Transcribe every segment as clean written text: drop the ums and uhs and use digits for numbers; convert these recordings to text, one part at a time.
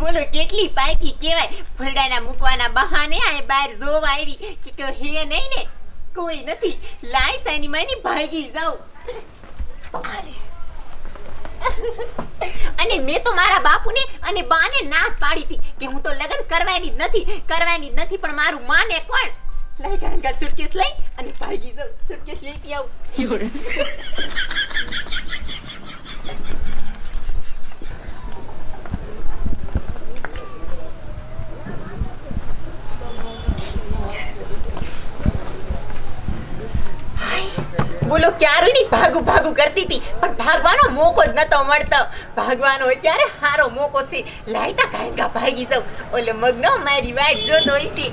બોલો કેટલી પાકી કહેવાય. ફરડાના મૂકવાના બહાને આ બહાર જોવા આવી કે હે નહીં ને કોઈ નથી. લાય સાની માની ભાગી જાઉં. અને મેં તો મારા બાપુને અને બાને ના પાડી હતી કે હું તો લગ્ન કરવાની જ નથી પણ મારું માને કોણ. લઈ ગાંગા સુટકેસ લઈ અને ભાગી જાઉં. સુટકેસ લેતી આવું. બોલો ક્યારું ની ભાગું કરતી હતી પણ ભાગવાનો મોકો જ નતો મળતો. ભાગવાનો હોય ત્યારે સારો મોકો છે. લાયતા ગાંગા ભાગી જાઉં. ઓલે મગનો મારી વાટ જોતો હોય છે.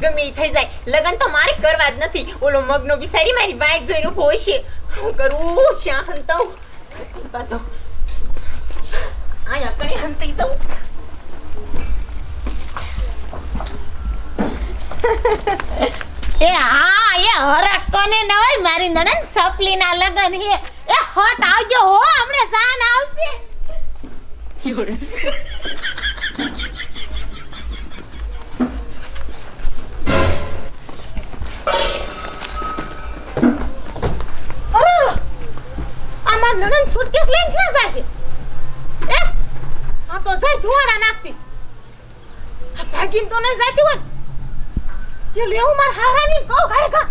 ગમે ઈ થઈ જાય લગન તો મારે કરવા જ નથી. ઓલો મગનો બિસારી મારી વાટ જોઈને ઉભો હોય છે. હું કરું શ્યાં હંતાઉં પાછો આયા કણે હંતાઈ જાઉં. એ હા એ હરક કોને ન હોય મારી નણંદ સપલી ના લગન હે. એ હટ આવજો હો હમણે જાન આવશે. આમાં નણંદ સુટકેસ લઈને છે સાકે. એ આ તો જાય ધોળા નાખતી. આ ભાગીને તો ન જાતી હોય. ये ले मार हारानी को खाएगा.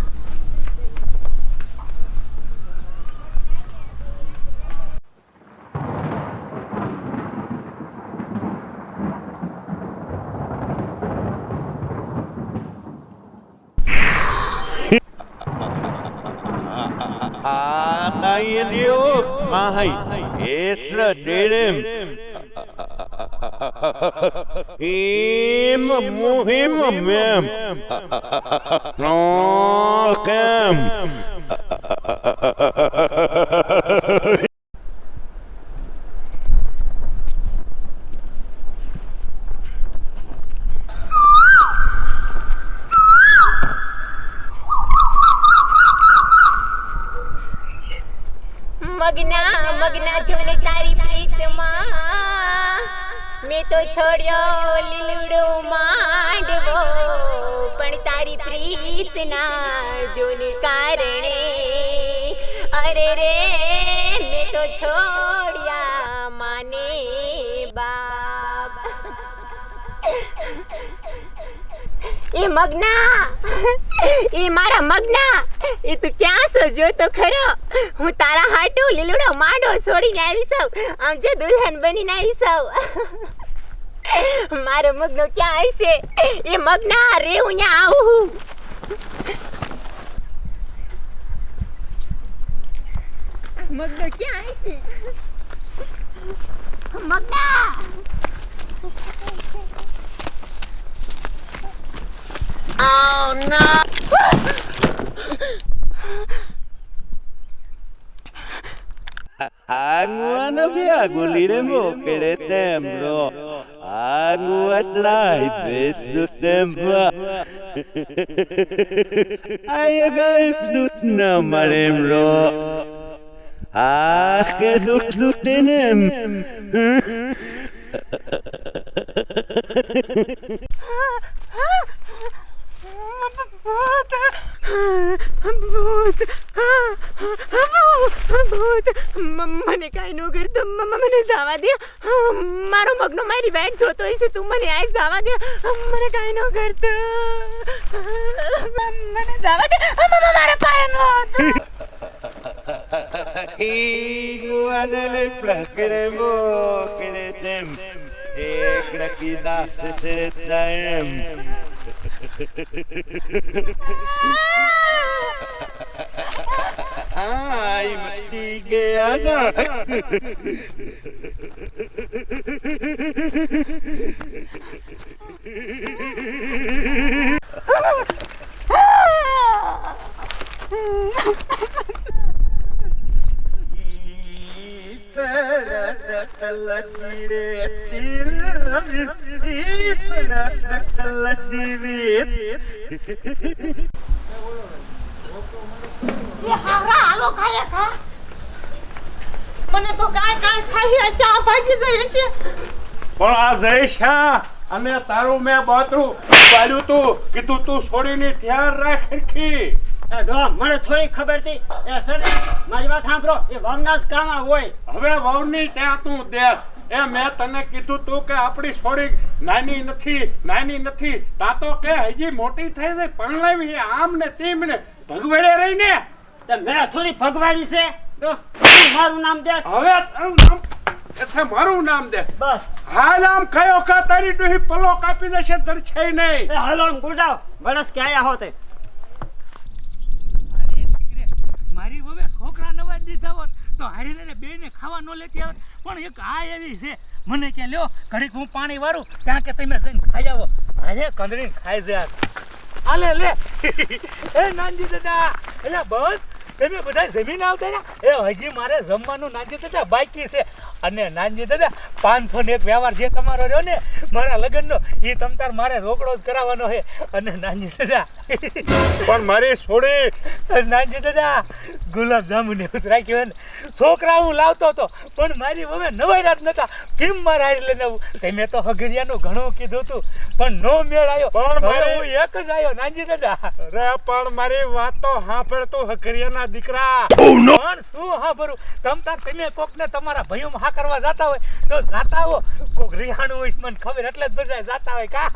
Nailio, mahai, esra dedem. Muhim mem. No cam. મગના જોને તારી પ્રીતમાં મેં તો છોડ્યો લીલુડો માંડવો પણ તારી પ્રીતના જોને કારણે અરે રે મેં તો છોડ્યા માને બાપ. એ મગના એ મારા મગના એ તું ક્યાં છો જો તો ખરો. હું તારા હાટુ લીલુડો માંડો છોડીને આવી છું. આમ જે દુલ્હન બનીને આવી છું. મારો મગનો ક્યાં હશે? એ મગના રે હું અહીંયા આવું. મગનો ક્યાં હશે? મગના Oh no! Aguana viago liremo queretembro. Aguas trai besto semba. Ay gaib dut na maremro. Ah que dutenem. મને કાંઈ નો કરતો. મને જવા દે. મારો મગનો મારી વેટ જોતો હશે. તું મને આ જવા દે. મને કાંઈ નો કરતો. મને જવા દે. મારા પાય નો Igual plaqueremo queretem. Ekra das setaem. Ay, mastige aga. ये हारा आलो खाया खा મને તો કાંઈ થાય હશે, આ ભાગી જાય હશે. પણ આ જયશા અને તારું મેં બાતરું પાડ્યું તું, કીધું તું છોડીને ધ્યાન રાખ હરખી. એ ડોમ મને થોડી ખબર હતી. એ સડી મારી વાત સાંભળો, એ વમના જ કામ હોય. હવે વહુની ત્યાં તું દેશ. એ મેં તને કીધું તું કે આપણી છોડી નાની નથી તા તો કે હજી મોટી થઈ જાય પરણાવી આમ ને તેમ ને ભગવાડે રહીને. તો મેં થોડી ભગવાડી છે. તો તું મારું નામ દે. હવે તારું નામ અચ્છા મારું નામ દે. બસ હાલ આમ કયો કા તારી ડોહી પલો કાપી જશે જરછે નહીં. એ હાલો આમ ગુડાવ વરસ કે આયા હોતે. મારી વવે છોકરા નવા દીધા હોત તો હારીને બેને ખાવા ન લેતી આવત. પણ એક આ એવી છે મને કે લ્યો ઘડીક હું પાણી વારું ત્યાં કે તમે જઈને ખાઈ આવો. હારે કંદરીને ખાઈ જાય. આલે લે એ નાનજી દાદા એટલે બસ તમે બધા જમીન આવતા ને એ હજી મારે જમવાનું નાનજી દાદા બાકી છે. અને નાનજી દાદા 500 ને એક વ્યવહાર જે તમારો રહ્યો ને મારા લગ્નનો એ તમતાર મારે રોકડો જ કરાવવાનો છે. અને નાનજી દાદા પણ મારી છોડી નાનજી દાદા ગુલાબ જાંબુ ને એવું રાખ્યું ને છોકરા હું લાવતો હતો પણ મારી મમ્મી નવાઈ રાત નતા કેમ મારે હારી લઈને આવું. તમે તો હગરિયાનું ઘણું કીધું હતું પણ નો મેળ આવ્યો. પણ હવે હું એક જ આવ્યો નાનજી દાદા. રે પણ મારી વાત તો સાંભળ તું હકરિયાના દીકરા. પણ શું હા ભરું તમે કોક ને તમારા ભાઈઓ હા કરવા જાતા હોય તો જાતા આવો. કોક રિહાણું હોય મને ખબર એટલે જ બધા જાતા હોય કા.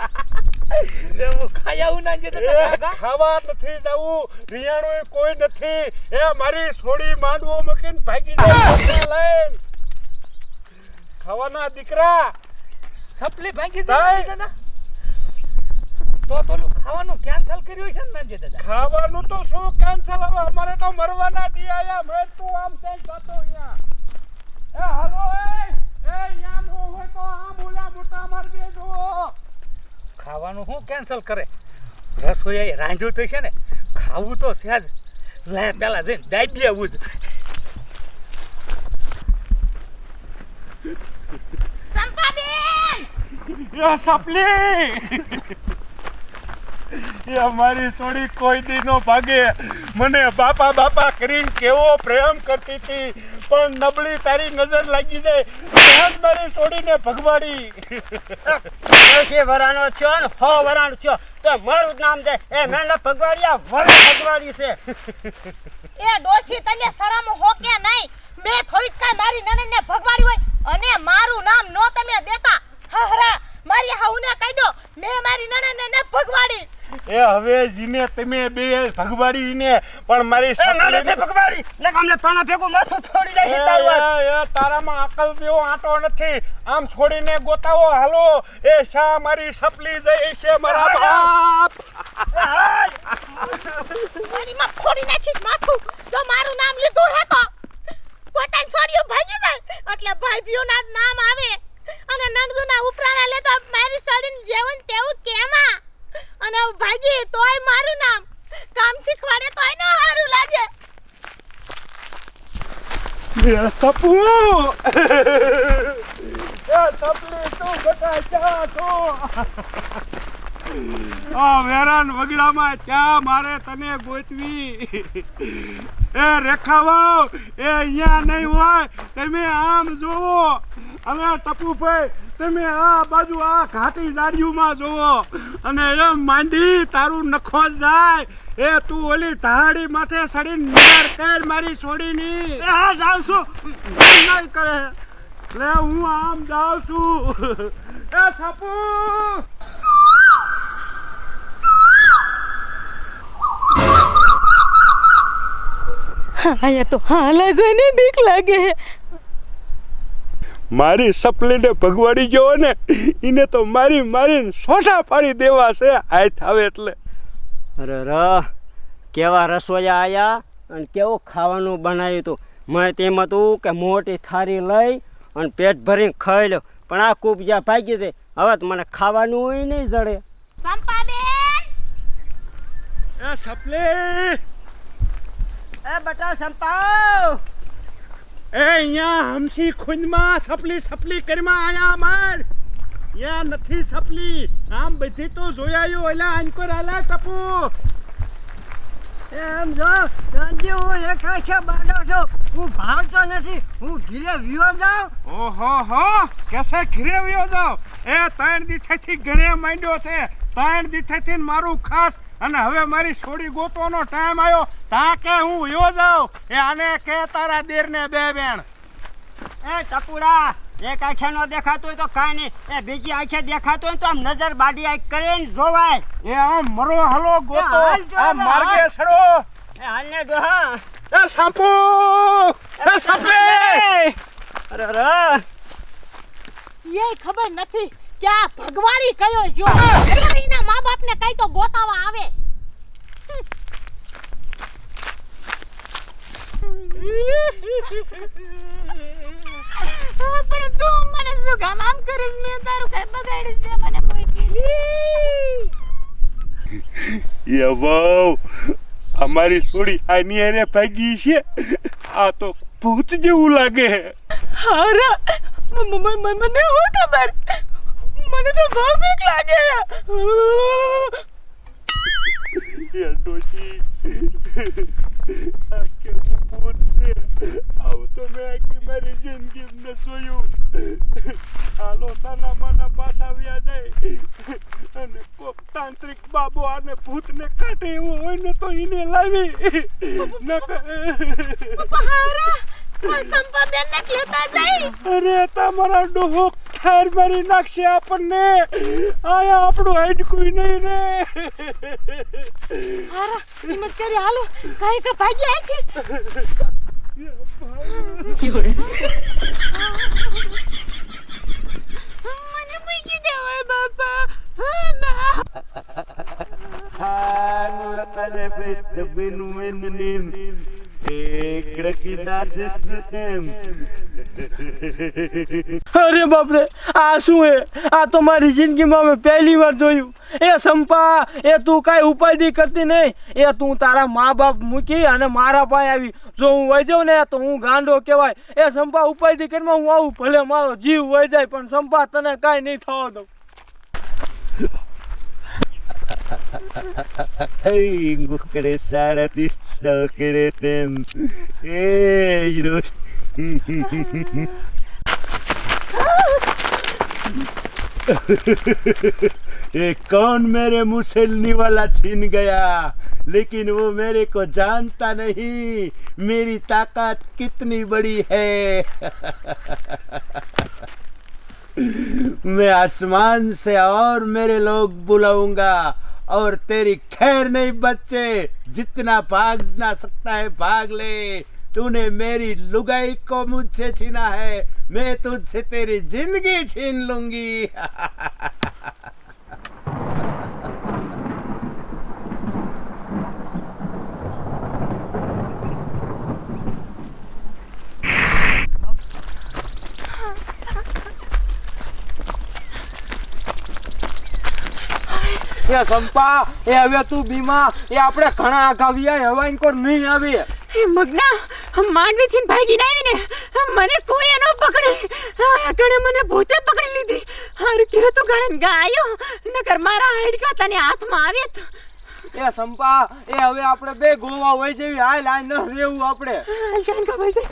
હું ખાઈ આવું નાનજી દાદા. ખાવા નથી જવું, રિયાણું કોઈ નથી. એ મારી છોડી માંડવો મૂકીને ભાગી જાય. ખાવાના દીકરા સપલી ભાંગી જાય દાદા. તો પેલું ખાવાનું કેન્સલ કર્યું છે ને નાનજી દાદા. ખાવાનું તો શું કેન્સલ હવે અમારે તો મરવાના દી આયા. મેં તું આમ છે જતો અહીંયા. એ હાલો એ અહીંયા નો હોય તો આમ ઓલા મોટા માર દેજો. ખાવાનું શું કેન્સલ કરે? રસોઈ રાંધ્યું તો છે ને ખાવું તો સહેજ લે પેલા જઈને દાબી આવું જ. સંપાબેન એ સપલી એ અમારી છોડી કોઈ દી નો ભાગે. મને બાપા કરીને કેવો પ્રેમ કરતી હતી પણ નબળી તારી નજર લાગી જાય ત્યાં જ મારી છોડીને ભગવાડી. 10 વરાનો થયો ને 100 વરાનો થયો તો મારું જ નામ દે. એ મેં ભગવાડિયા વરે ભગવાડી છે. એ ડોશી તને શરમ હો કે નહીં? મેં થોડીક કાંઈ મારી નણંદને ભગવાડી હોય અને મારું નામ નો તમે દેતા. હહરા મારી હાઉને કહી દો મેં મારી નણંદને ન ભગવાડી. એ હવે જીને તમે બે ભગવાડી ને પણ મારી નથી ભગવાડી ને અમને પાણા ભેગું માથું ફોડી નાખી તારું. એ તારામાં અકલ જેવો આંટો નથી. આમ છોડીને ગોતાવો હાલો. એ શા મારી સપલી જઈ છે મારા બાપ. મારી માં ફોડી નાખીશ માથું. જો મારું નામ લીધું હે તો પોતાની છોરીઓ ભાગી જાય એટલે ભાઈ ભીઓના નામ આવે અને નણદુના ઉપરાણા લે તો મારી છોડીને જેવું તેવું કેમાં અને ભાગી તોય મારું નામ કામ શીખવાડે તોય ન સારું લાગે. એ સપુ એ સપલી તું બટા ક્યાં છો? આ વેરાન વગડામાં ક્યાં મારે તને ગોતવી? એ રેખાવો એ અહીંયા નહીં હોય. તમે આમ જોવો અને ટપુભાઈ તમે આ બાજુ આ ઘાટી ઝાડીઓમાં જોવો અને એમ માંડી તારું નખો જાય. એ તું ઓલી ધાડી માથે સડીને નિગાર કર મારી છોડીની. હા જાઉં છું નહીં કરે. લે હું આમ જાઉં છું. એ સાપુ અહીંયા તો હાલા જોઈને બીક લાગે. મારી સપલીને ભગવાડી ગયો ને એને તો મારીને સોટા પાડી દેવા છે હાથ આવે એટલે. અરે કેવા રસોઈયા આયા અને કેવું ખાવાનું બનાવ્યું હતું. મેં તેમ હતું કે મોટી થાળી લઈ અને પેટ ભરીને ખાઈ લો પણ આ કુબજા ભાગી છે. હવે તો મને ખાવાનું હોય નહીં જડે. સંપાબેન એ સપલી એ બટા સંપાવ એ અહીંયા હમસી ખુંજમાં સપલી કરીમાં આયા માર. યા નથી સપલી આમ બધી તો જોયાયો ઓલા આંકોર આલા ટપુ. એમ જો ગાંધી હું એક આખે બાડો છું હું ભાવતો નથી, હું ઘીરે વિયો જાઉં. ઓહો હો કેસે ઘરે વયો જાવ? એ 3 દિવસથી ઘરે માંડ્યો છે, 3 દિવસથી મારું ખાસ, અને હવે મારી છોડી ગોતવાનો ટાઈમ આવ્યો તા કે હું વયો જાઉં. એ આને કે તારા દેરને બે બેન. એ ટપુડા, એક આંખે નો દેખાતું હોય તો કાંઈ નહીં, એ બીજી આંખે દેખાતું હોય તો આમ નજર બાડી આંખ કરીને જોવાય. એ આમ મરો હલો ગોતો, હાલ જો આ ને, માર્ગે હાલ. સડો. એ હાલને ડોહા. એ સાપુ, એ સાપે. અરે અરે, એ ખબર નથી કે આ ભગવાડી કયો જો એના મા બાપને કઈ તો ગોતાવા આવે. પણ તું મને શું કામ આમ કરીશ? મેં તારું કઈ બગાડ્યું છે? મને મૂકી. એ વાવ, અમારી છોડી આની હારે ભાગી છે. આ તો ભૂત જેવું લાગે. અરે મને શું ખબર? મને તો બહુ બીક લાગે. એ ડોશી, આ કેવું ભૂત છે? આવું તો મેં આખી મારી જિંદગી ન જોયું. હાલો સાના માના પાછા વ્યા જાય, અને કોક તાંત્રિક બાબો આને ભૂતને કાઢે એવું હોય ને તો એને લાવી સંપા બેન ને લેતા જાય. અરે તમારા ડોહો ઠાર મારી નાખશે આપણને. આયા આપણું હાડકું નહીં રે. હારા હિંમત કરી હાલો, કાઈ કે ભાગી આથી. મને મૂકી દેવાય બાપા. અરે બાપરે, આ શું હે? આ તો મારી જિંદગીમાં મેં પહેલી વાર જોયું. એ સંપા, એ તું કાંઈ ઉપાધિ કરતી નહીં. એ તું તારા મા બાપ મૂકી અને મારા પાસે આવી. જો હું વહી જાઉં ને તો હું ગાંડો કહેવાય. એ સંપા, ઉપાધિ કરીમાં હું આવું, ભલે મારો જીવ વહી જાય, પણ સંપા તને કાંઈ નહીં થવા દઉં. Ngukere saratis dokere tem. Dos. ये कौन मेरे मुसलनी वाला छीन गया, लेकिन वो मेरे को जानता नहीं मेरी ताकत कितनी बड़ी है. मैं आसमान से और मेरे लोग बुलाऊंगा और तेरी खैर नहीं बच्चे. जितना भागना सकता है भाग ले. तूने मेरी लुगाई को मुझसे छीना है, मैं तुझसे तेरी जिंदगी छीन लूंगी. એ સંપા, એ હવે તું બીમા, એ આપણે ઘણા આઘાવ્યા હવાઈન કોર નહીં આવી. એ મગના, માંડવીથી ભાગીને આવીને મને કોઈ ન પકડે. આગળ મને ભૂતે પકડી લીધી. હારું કર્યું તું ગાયન ગાયો, નકર મારા હાડકા તને હાથમાં આવ્યા તો. એ સંપા, એ હવે આપણે બે ગોવા હોય જેવી હાલ આ ન રહેવું આપણે. હાલ ગાયન કા ભાઈ